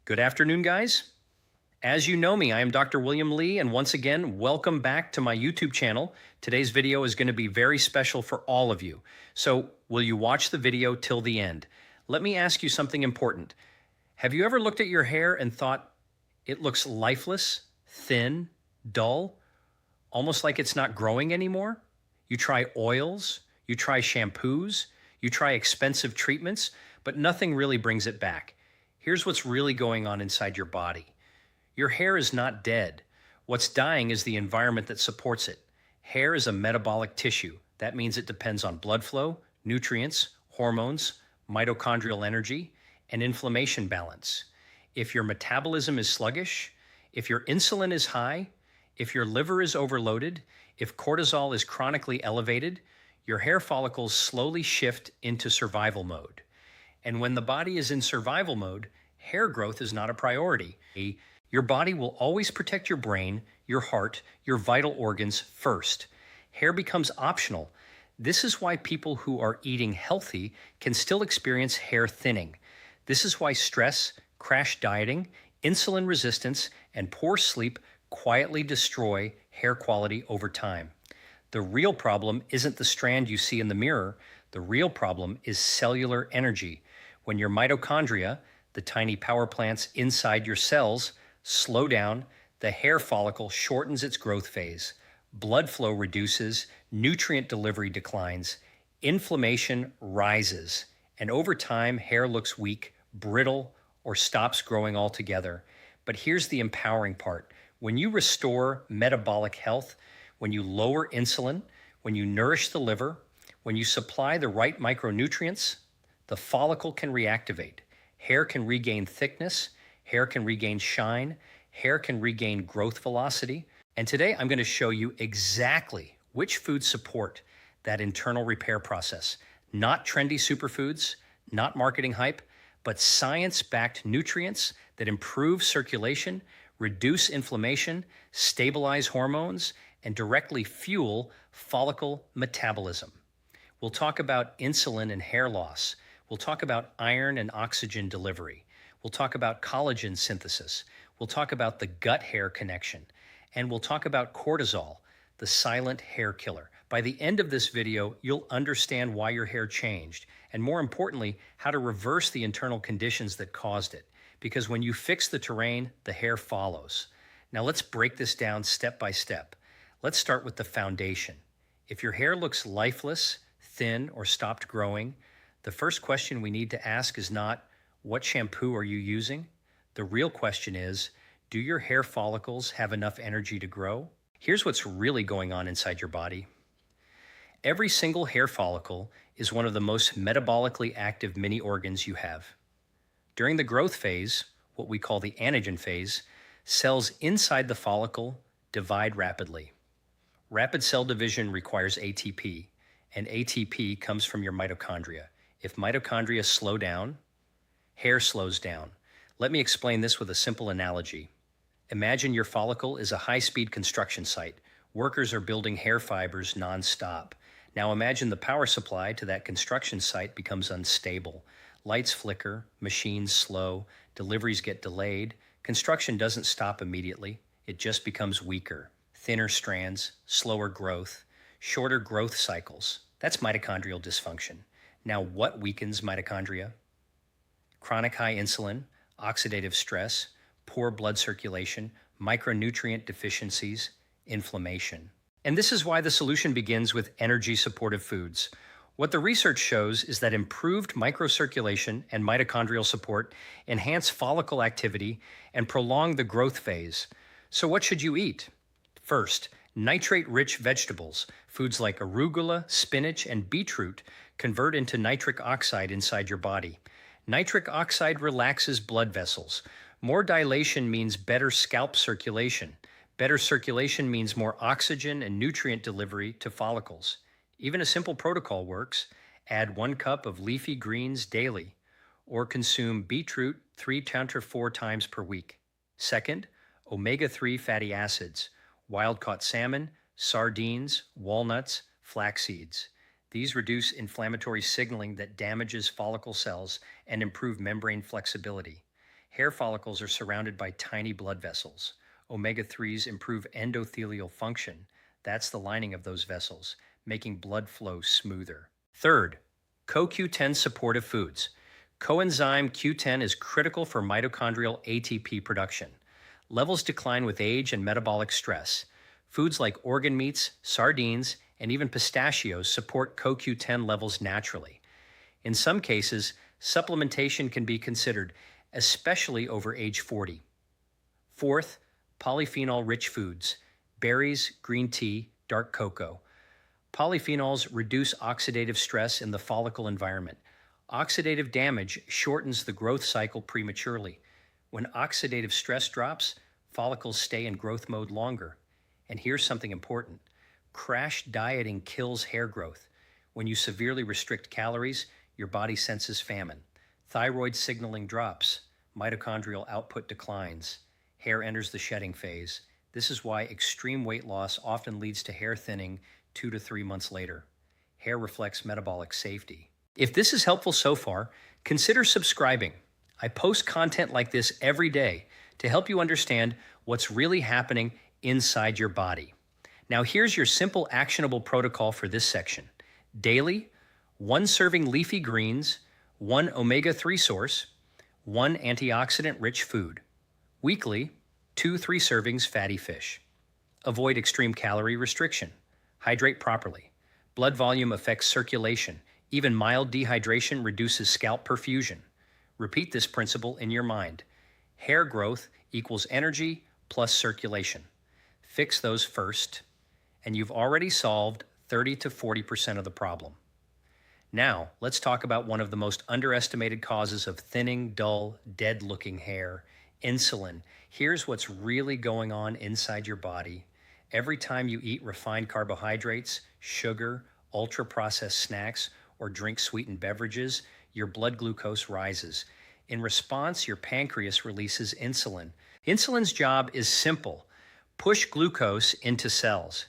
Good afternoon, guys. As you know me, I am Dr. William Lee, and once again, welcome back to my YouTube channel. Today's video is going to be very special for all of you. So, will you watch the video till the end? Let me ask you something important. Have you ever looked at your hair and thought it looks lifeless, thin, dull, almost like it's not growing anymore? You try oils, you try shampoos, you try expensive treatments, but nothing really brings it back. Here's what's really going on inside your body. Your hair is not dead. What's dying is the environment that supports it. Hair is a metabolic tissue. That means it depends on blood flow, nutrients, hormones, mitochondrial energy, and inflammation balance. If your metabolism is sluggish, if your insulin is high, if your liver is overloaded, if cortisol is chronically elevated, your hair follicles slowly shift into survival mode. And when the body is in survival mode, hair growth is not a priority. Your body will always protect your brain, your heart, your vital organs first. Hair becomes optional. This is why people who are eating healthy can still experience hair thinning. This is why stress, crash dieting, insulin resistance, and poor sleep quietly destroy hair quality over time. The real problem isn't the strand you see in the mirror. The real problem is cellular energy. When your mitochondria, the tiny power plants inside your cells, slow down, the hair follicle shortens its growth phase. Blood flow reduces, nutrient delivery declines, inflammation rises, and over time, hair looks weak, brittle, or stops growing altogether. But here's the empowering part. When you restore metabolic health, when you lower insulin, when you nourish the liver, when you supply the right micronutrients, the follicle can reactivate. Hair can regain thickness, hair can regain shine, hair can regain growth velocity. And today I'm going to show you exactly which foods support that internal repair process. Not trendy superfoods, not marketing hype, but science-backed nutrients that improve circulation, reduce inflammation, stabilize hormones, and directly fuel follicle metabolism. We'll talk about insulin and hair loss. We'll talk about iron and oxygen delivery. We'll talk about collagen synthesis. We'll talk about the gut-hair connection. And we'll talk about cortisol, the silent hair killer. By the end of this video, you'll understand why your hair changed, and more importantly, how to reverse the internal conditions that caused it. Because when you fix the terrain, the hair follows. Now let's break this down step by step. Let's start with the foundation. If your hair looks lifeless, thin, or stopped growing, the first question we need to ask is not, what shampoo are you using? The real question is, do your hair follicles have enough energy to grow? Here's what's really going on inside your body. Every single hair follicle is one of the most metabolically active mini organs you have. During the growth phase, what we call the anagen phase, cells inside the follicle divide rapidly. Rapid cell division requires ATP, and ATP comes from your mitochondria. If mitochondria slow down, hair slows down. Let me explain this with a simple analogy. Imagine your follicle is a high-speed construction site. Workers are building hair fibers nonstop. Now imagine the power supply to that construction site becomes unstable. Lights flicker, machines slow, deliveries get delayed. Construction doesn't stop immediately. It just becomes weaker. Thinner strands, slower growth, shorter growth cycles. That's mitochondrial dysfunction. Now, what weakens mitochondria? Chronic high insulin, oxidative stress, poor blood circulation, micronutrient deficiencies, inflammation. And this is why the solution begins with energy-supportive foods. What the research shows is that improved microcirculation and mitochondrial support enhance follicle activity and prolong the growth phase. So what should you eat? First, nitrate-rich vegetables. Foods like arugula, spinach, and beetroot convert into nitric oxide inside your body. Nitric oxide relaxes blood vessels. More dilation means better scalp circulation. Better circulation means more oxygen and nutrient delivery to follicles. Even a simple protocol works. Add 1 cup of leafy greens daily, or consume beetroot 3 to 4 times per week. Second, omega-3 fatty acids, wild-caught salmon, sardines, walnuts, flax seeds. These reduce inflammatory signaling that damages follicle cells and improve membrane flexibility. Hair follicles are surrounded by tiny blood vessels. Omega-3s improve endothelial function. That's the lining of those vessels, making blood flow smoother. Third, CoQ10 supportive foods. Coenzyme Q10 is critical for mitochondrial ATP production. Levels decline with age and metabolic stress. Foods like organ meats, sardines, and even pistachios support CoQ10 levels naturally. In some cases, supplementation can be considered, especially over age 40. Fourth, polyphenol-rich foods, berries, green tea, dark cocoa. Polyphenols reduce oxidative stress in the follicle environment. Oxidative damage shortens the growth cycle prematurely. When oxidative stress drops, follicles stay in growth mode longer. And here's something important. Crash dieting kills hair growth. When you severely restrict calories, your body senses famine. Thyroid signaling drops. Mitochondrial output declines. Hair enters the shedding phase. This is why extreme weight loss often leads to hair thinning 2 to 3 months later. Hair reflects metabolic safety. If this is helpful so far, consider subscribing. I post content like this every day to help you understand what's really happening inside your body. Now here's your simple actionable protocol for this section. Daily, 1 serving leafy greens, 1 omega-3 source, 1 antioxidant-rich food. Weekly, 2-3 servings fatty fish. Avoid extreme calorie restriction. Hydrate properly. Blood volume affects circulation. Even mild dehydration reduces scalp perfusion. Repeat this principle in your mind. Hair growth equals energy plus circulation. Fix those first, and you've already solved 30 to 40% of the problem. Now, let's talk about one of the most underestimated causes of thinning, dull, dead-looking hair, insulin. Here's what's really going on inside your body. Every time you eat refined carbohydrates, sugar, ultra-processed snacks, or drink sweetened beverages, your blood glucose rises. In response, your pancreas releases insulin. Insulin's job is simple: push glucose into cells.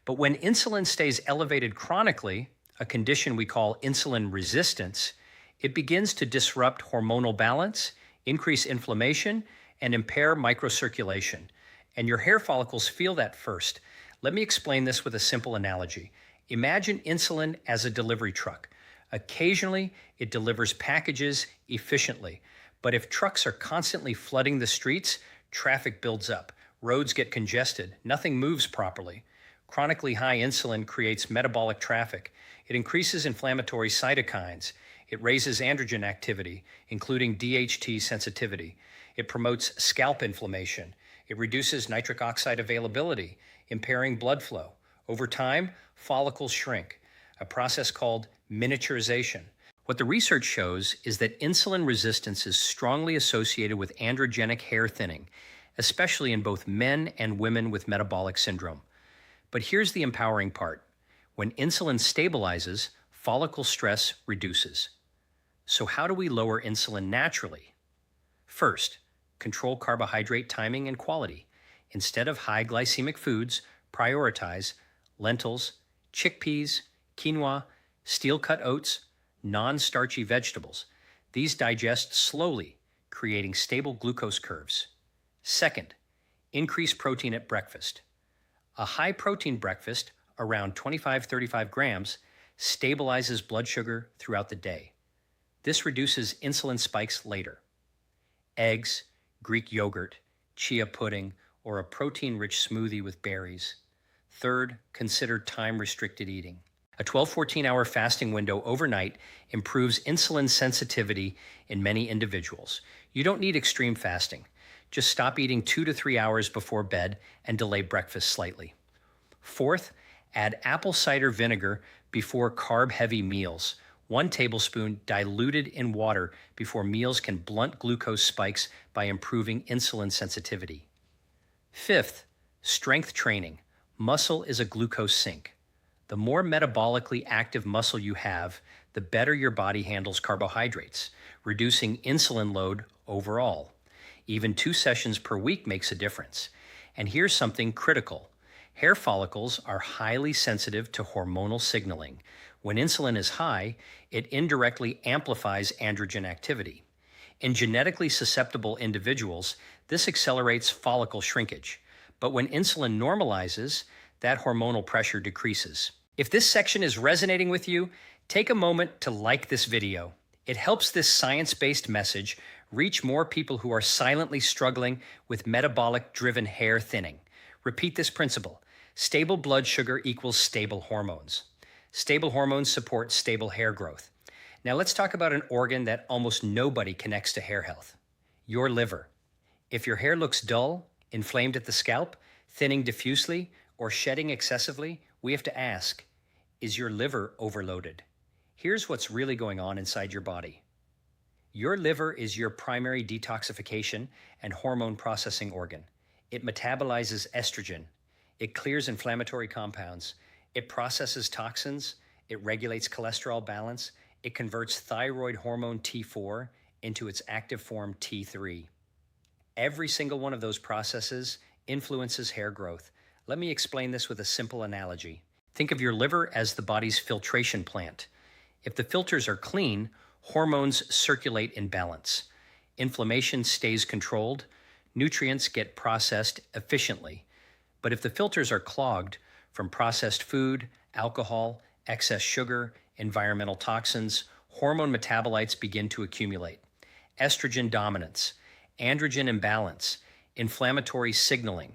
But when insulin stays elevated chronically, a condition we call insulin resistance, it begins to disrupt hormonal balance, increase inflammation, and impair microcirculation. And your hair follicles feel that first. Let me explain this with a simple analogy. Imagine insulin as a delivery truck. Occasionally, it delivers packages efficiently. But if trucks are constantly flooding the streets, traffic builds up. Roads get congested. Nothing moves properly. Chronically high insulin creates metabolic traffic. It increases inflammatory cytokines. It raises androgen activity, including DHT sensitivity. It promotes scalp inflammation. It reduces nitric oxide availability, impairing blood flow. Over time, follicles shrink, a process called miniaturization. What the research shows is that insulin resistance is strongly associated with androgenic hair thinning, especially in both men and women with metabolic syndrome. But here's the empowering part. When insulin stabilizes, follicle stress reduces. So how do we lower insulin naturally? First, control carbohydrate timing and quality. Instead of high glycemic foods, prioritize lentils, chickpeas, quinoa, steel-cut oats, non-starchy vegetables. These digest slowly, creating stable glucose curves. Second, increase protein at breakfast. A high-protein breakfast, around 25-35 grams, stabilizes blood sugar throughout the day. This reduces insulin spikes later. Eggs, Greek yogurt, chia pudding, or a protein-rich smoothie with berries. Third, consider time-restricted eating. A 12-14 hour fasting window overnight improves insulin sensitivity in many individuals. You don't need extreme fasting. Just stop eating 2 to 3 hours before bed and delay breakfast slightly. Fourth, add apple cider vinegar before carb-heavy meals. 1 tablespoon diluted in water before meals can blunt glucose spikes by improving insulin sensitivity. Fifth, strength training. Muscle is a glucose sink. The more metabolically active muscle you have, the better your body handles carbohydrates, reducing insulin load overall. Even 2 sessions per week makes a difference. And here's something critical. Hair follicles are highly sensitive to hormonal signaling. When insulin is high, it indirectly amplifies androgen activity. In genetically susceptible individuals, this accelerates follicle shrinkage. But when insulin normalizes, that hormonal pressure decreases. If this section is resonating with you, take a moment to like this video. It helps this science-based message reach more people who are silently struggling with metabolic-driven hair thinning. Repeat this principle. Stable blood sugar equals stable hormones. Stable hormones support stable hair growth. Now let's talk about an organ that almost nobody connects to hair health. Your liver. If your hair looks dull, inflamed at the scalp, thinning diffusely, or shedding excessively, we have to ask, is your liver overloaded? Here's what's really going on inside your body. Your liver is your primary detoxification and hormone processing organ. It metabolizes estrogen. It clears inflammatory compounds. It processes toxins. It regulates cholesterol balance. It converts thyroid hormone T4 into its active form T3. Every single one of those processes influences hair growth. Let me explain this with a simple analogy. Think of your liver as the body's filtration plant. If the filters are clean, hormones circulate in balance. Inflammation stays controlled. Nutrients get processed efficiently. But if the filters are clogged from processed food, alcohol, excess sugar, environmental toxins, hormone metabolites begin to accumulate. Estrogen dominance, androgen imbalance, inflammatory signaling.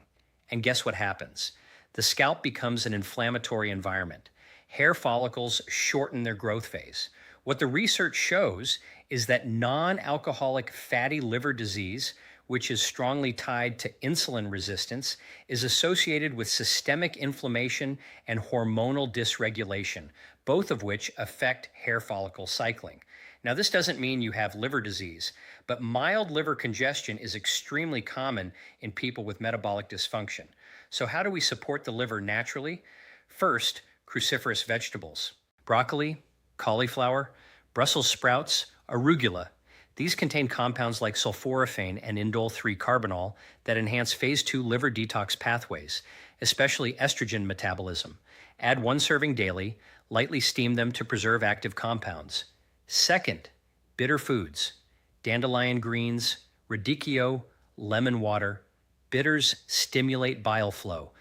And guess what happens? The scalp becomes an inflammatory environment. Hair follicles shorten their growth phase. What the research shows is that non-alcoholic fatty liver disease, which is strongly tied to insulin resistance, is associated with systemic inflammation and hormonal dysregulation, both of which affect hair follicle cycling. Now, this doesn't mean you have liver disease, but mild liver congestion is extremely common in people with metabolic dysfunction. So how do we support the liver naturally? First, cruciferous vegetables. Broccoli, cauliflower, Brussels sprouts, arugula. These contain compounds like sulforaphane and indole-3-carbinol that enhance phase 2 liver detox pathways, especially estrogen metabolism. Add 1 serving daily, lightly steam them to preserve active compounds. Second, bitter foods. Dandelion greens, radicchio, lemon water. Bitters stimulate bile flow.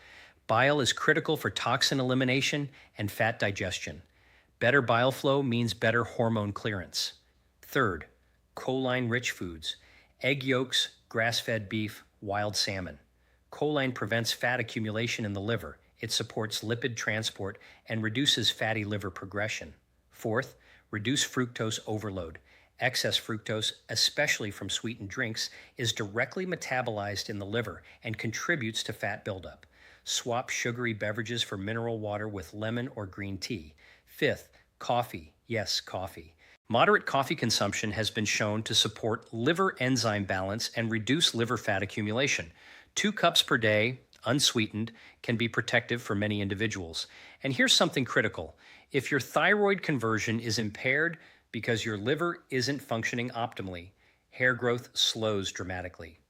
Bile is critical for toxin elimination and fat digestion. Better bile flow means better hormone clearance. Third, choline-rich foods. Egg yolks, grass-fed beef, wild salmon. Choline prevents fat accumulation in the liver. It supports lipid transport and reduces fatty liver progression. Fourth, reduce fructose overload. Excess fructose, especially from sweetened drinks, is directly metabolized in the liver and contributes to fat buildup. Swap sugary beverages for mineral water with lemon or green tea. Fifth, coffee. Yes, coffee. Moderate coffee consumption has been shown to support liver enzyme balance and reduce liver fat accumulation. 2 cups per day, unsweetened, can be protective for many individuals. And here's something critical. If your thyroid conversion is impaired because your liver isn't functioning optimally, hair growth slows dramatically.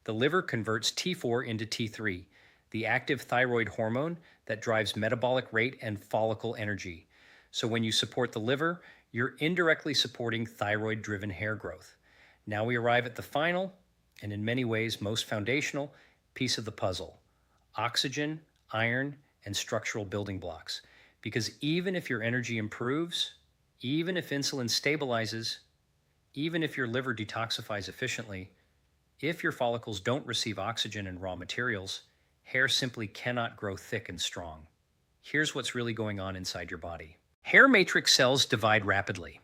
The liver converts T4 into T3, the active thyroid hormone that drives metabolic rate and follicle energy. So when you support the liver, you're indirectly supporting thyroid-driven hair growth. Now we arrive at the final, and in many ways most foundational, piece of the puzzle. Oxygen, iron, and structural building blocks. Because even if your energy improves, even if insulin stabilizes, even if your liver detoxifies efficiently, if your follicles don't receive oxygen and raw materials, hair simply cannot grow thick and strong. Here's what's really going on inside your body. Hair matrix cells divide rapidly.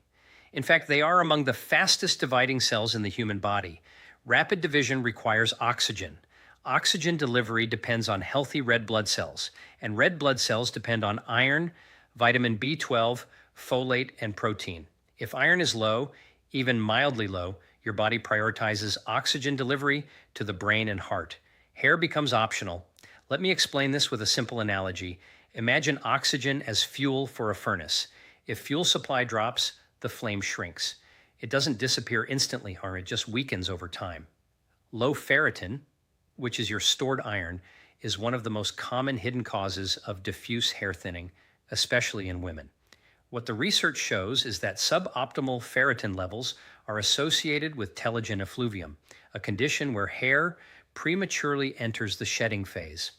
In fact, they are among the fastest dividing cells in the human body. Rapid division requires oxygen. Oxygen delivery depends on healthy red blood cells, and red blood cells depend on iron, vitamin B12, folate, and protein. If iron is low, even mildly low, your body prioritizes oxygen delivery to the brain and heart. Hair becomes optional. Let me explain this with a simple analogy. Imagine oxygen as fuel for a furnace. If fuel supply drops, the flame shrinks. It doesn't disappear instantly, or it just weakens over time. Low ferritin, which is your stored iron, is one of the most common hidden causes of diffuse hair thinning, especially in women. What the research shows is that suboptimal ferritin levels are associated with telogen effluvium, a condition where hair prematurely enters the shedding phase.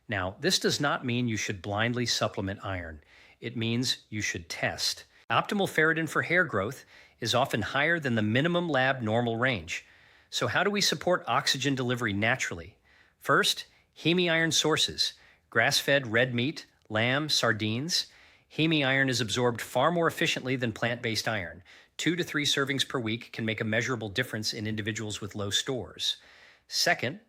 Now, this does not mean you should blindly supplement iron. It means you should test. Optimal ferritin for hair growth is often higher than the minimum lab normal range. So how do we support oxygen delivery naturally? First, hemi-iron sources, grass-fed red meat, lamb, sardines. Hemi-iron is absorbed far more efficiently than plant-based iron. 2 to 3 servings per week can make a measurable difference in individuals with low stores. Second,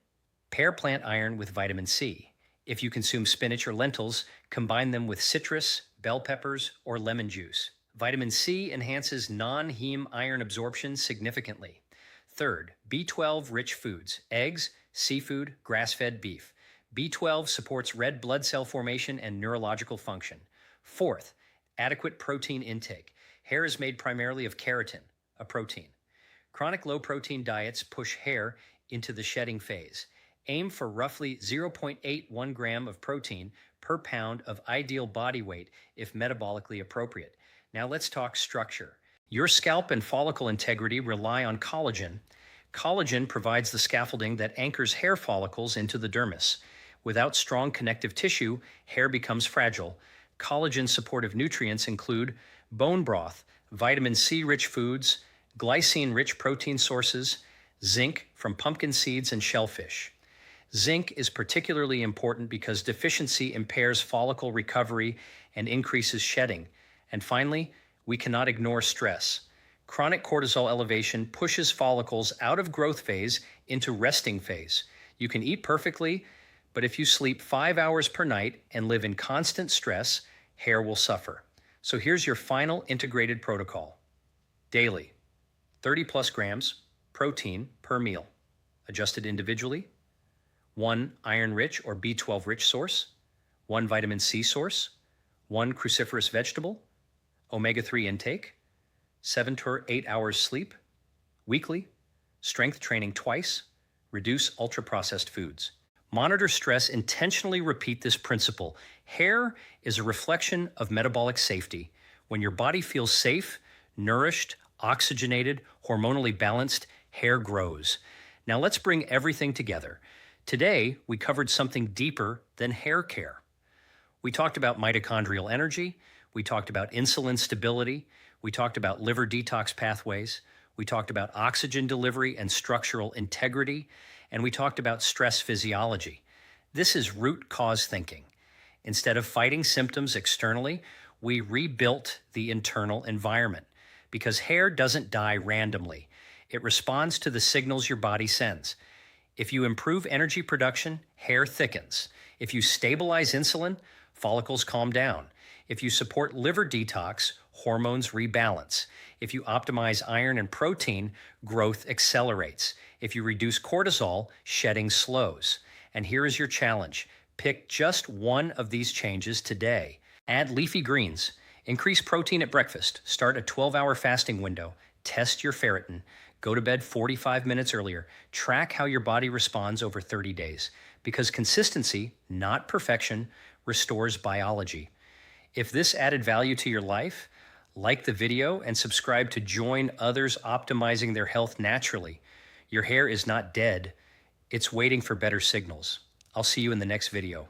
pair plant iron with vitamin C. If you consume spinach or lentils, combine them with citrus, bell peppers, or lemon juice. Vitamin C enhances non-heme iron absorption significantly. Third, B12-rich foods, eggs, seafood, grass-fed beef. B12 supports red blood cell formation and neurological function. Fourth, adequate protein intake. Hair is made primarily of keratin, a protein. Chronic low-protein diets push hair into the shedding phase. Aim for roughly 0.81 gram of protein per pound of ideal body weight if metabolically appropriate. Now let's talk structure. Your scalp and follicle integrity rely on collagen. Collagen provides the scaffolding that anchors hair follicles into the dermis. Without strong connective tissue, hair becomes fragile. Collagen-supportive nutrients include bone broth, vitamin C-rich foods, glycine-rich protein sources, zinc from pumpkin seeds and shellfish. Zinc is particularly important because deficiency impairs follicle recovery and increases shedding. And finally, we cannot ignore stress. Chronic cortisol elevation pushes follicles out of growth phase into resting phase. You can eat perfectly, but if you sleep 5 hours per night and live in constant stress, hair will suffer. So here's your final integrated protocol. Daily, 30 plus grams protein per meal, adjusted individually. 1 iron-rich or B12-rich source, 1 vitamin C source, 1 cruciferous vegetable, omega-3 intake, 7 to 8 hours sleep, weekly, strength training twice, reduce ultra-processed foods. Monitor stress, intentionally repeat this principle. Hair is a reflection of metabolic safety. When your body feels safe, nourished, oxygenated, hormonally balanced, hair grows. Now let's bring everything together. Today, we covered something deeper than hair care. We talked about mitochondrial energy, we talked about insulin stability, we talked about liver detox pathways, we talked about oxygen delivery and structural integrity, and we talked about stress physiology. This is root cause thinking. Instead of fighting symptoms externally, we rebuilt the internal environment because hair doesn't die randomly. It responds to the signals your body sends. If you improve energy production, hair thickens. If you stabilize insulin, follicles calm down. If you support liver detox, hormones rebalance. If you optimize iron and protein, growth accelerates. If you reduce cortisol, shedding slows. And here is your challenge. Pick just one of these changes today. Add leafy greens. Increase protein at breakfast. Start a 12-hour fasting window. Test your ferritin. Go to bed 45 minutes earlier. Track how your body responds over 30 days. Because consistency, not perfection, restores biology. If this added value to your life, like the video and subscribe to join others optimizing their health naturally. Your hair is not dead. It's waiting for better signals. I'll see you in the next video.